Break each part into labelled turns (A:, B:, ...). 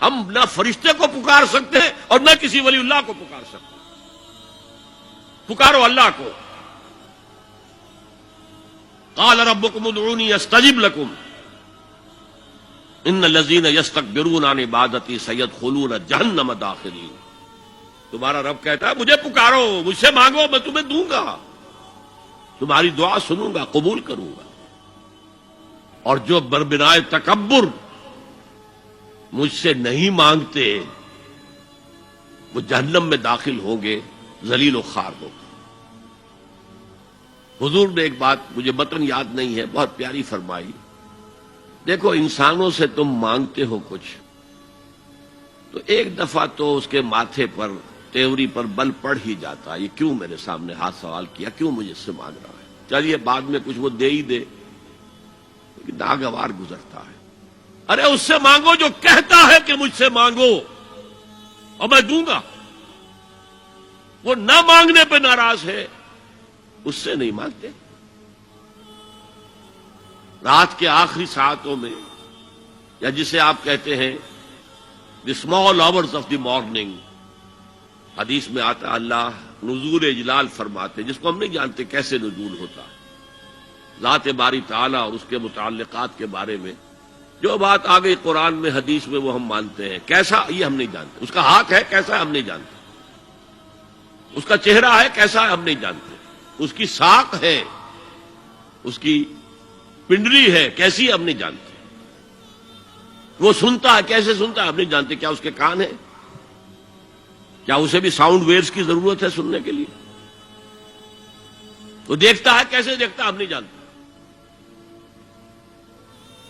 A: ہم نہ فرشتے کو پکار سکتے ہیں اور نہ کسی ولی اللہ کو پکار سکتے ہیں. پکارو اللہ کو. قال ربکم ادعونی استجب لکم ان الذین یستکبرون عن عبادتی سیدخلون جہنم داخرین. تمہارا رب کہتا ہے مجھے پکارو، مجھ سے مانگو، میں تمہیں دوں گا، تمہاری دعا سنوں گا، قبول کروں گا. اور جو بربنائے تکبر مجھ سے نہیں مانگتے وہ جہنم میں داخل ہوں گے، ذلیل و خوار ہوں گے. حضور نے ایک بات مجھے متن یاد نہیں ہے، بہت پیاری فرمائی. دیکھو انسانوں سے تم مانگتے ہو کچھ تو ایک دفعہ تو اس کے ماتھے پر تیوری پر بل پڑ ہی جاتا ہے، یہ کیوں میرے سامنے ہاتھ سوال کیا، کیوں مجھے اس سے مانگ رہا ہے. چلیے بعد میں کچھ وہ دے ہی دے، لیکن ناگوار گزرتا ہے. ارے اس سے مانگو جو کہتا ہے کہ مجھ سے مانگو اور میں دوں گا. وہ نہ مانگنے پہ ناراض ہے، اس سے نہیں مانگتے. رات کے آخری ساعتوں میں، یا جسے آپ کہتے ہیں the small hours of the morning, حدیث میں آتا اللہ نزول اجلال فرماتے، جس کو ہم نہیں جانتے کیسے نزول ہوتا. ذات باری تعالیٰ اور اس کے متعلقات کے بارے میں جو بات آ گئی قرآن میں حدیث میں وہ ہم مانتے ہیں. کیسا یہ ہم نہیں جانتے. اس کا ہاتھ ہے کیسا ہے ہم نہیں جانتے. اس کا چہرہ ہے کیسا ہے ہم نہیں جانتے. اس کی ساق ہے، اس کی پنڈلی ہے کیسی ہم نہیں جانتے. وہ سنتا ہے کیسے سنتا ہے ہم نہیں جانتے. کیا اس کے کان ہیں؟ کیا اسے بھی ساؤنڈ ویوز کی ضرورت ہے سننے کے لیے؟ وہ دیکھتا ہے کیسے دیکھتا ہے ہم نہیں جانتے.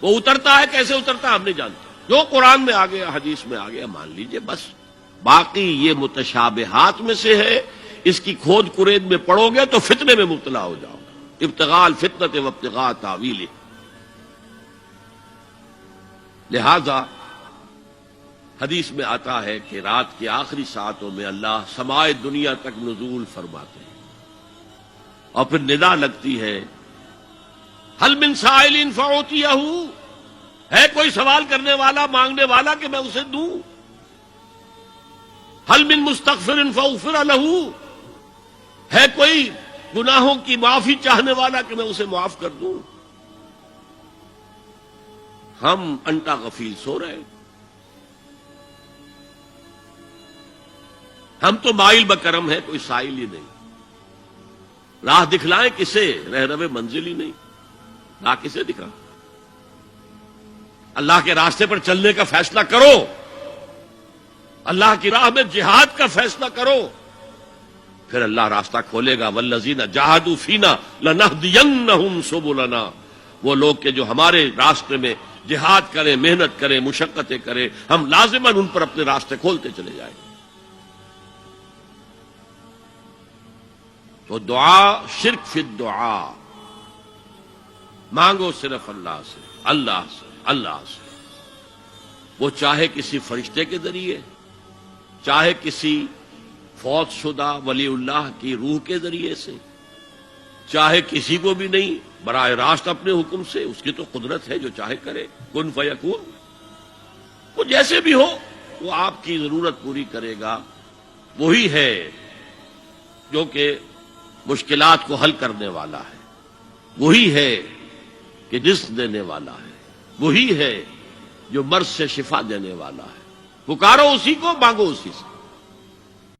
A: وہ اترتا ہے کیسے اترتا ہے ہم نہیں جانتے. جو قرآن میں آ گیا حدیث میں آ گیا مان لیجئے بس. باقی یہ متشابہات میں سے ہے، اس کی کھود کرید میں پڑو گے تو فتنے میں مبتلا ہو جاؤ گے. ابتغاء الفتنۃ وابتغاء تاویلہ. لہذا حدیث میں آتا ہے کہ رات کی آخری ساعتوں میں اللہ سمائے دنیا تک نزول فرماتے ہیں اور پھر ندا لگتی ہے حل من سائل فاعطیہ، ہے کوئی سوال کرنے والا مانگنے والا کہ میں اسے دوں. حل من مستغفر فاغفر لہ، ہے کوئی گناہوں کی معافی چاہنے والا کہ میں اسے معاف کر دوں. ہم انٹا غفیل سو رہے ہیں. ہم تو مائل بکرم ہے، کوئی سائل ہی نہیں. راہ دکھلائیں کسے، رہنم منزل ہی نہیں. راہ کسے دکھا؟ اللہ کے راستے پر چلنے کا فیصلہ کرو، اللہ کی راہ میں جہاد کا فیصلہ کرو، پھر اللہ راستہ کھولے گا. والذین جاہدوا فینا لنہدینہم سبلنا. وہ لوگ کہ جو ہمارے راستے میں جہاد کریں، محنت کریں، مشقتیں کریں، ہم لازماً ان پر اپنے راستے کھولتے چلے جائیں. تو دعا شرک فی الدعا. مانگو صرف اللہ سے، اللہ سے، اللہ سے. وہ چاہے کسی فرشتے کے ذریعے، چاہے کسی فوت شدہ ولی اللہ کی روح کے ذریعے سے، چاہے کسی کو بھی نہیں، براہ راست اپنے حکم سے. اس کی تو قدرت ہے، جو چاہے کرے. کن فیکون. وہ جیسے بھی ہو وہ آپ کی ضرورت پوری کرے گا. وہی ہے جو کہ مشکلات کو حل کرنے والا ہے، وہی ہے کہ رزق دینے والا ہے، وہی ہے جو مرض سے شفا دینے والا ہے. پکارو اسی کو، مانگو اسی سے.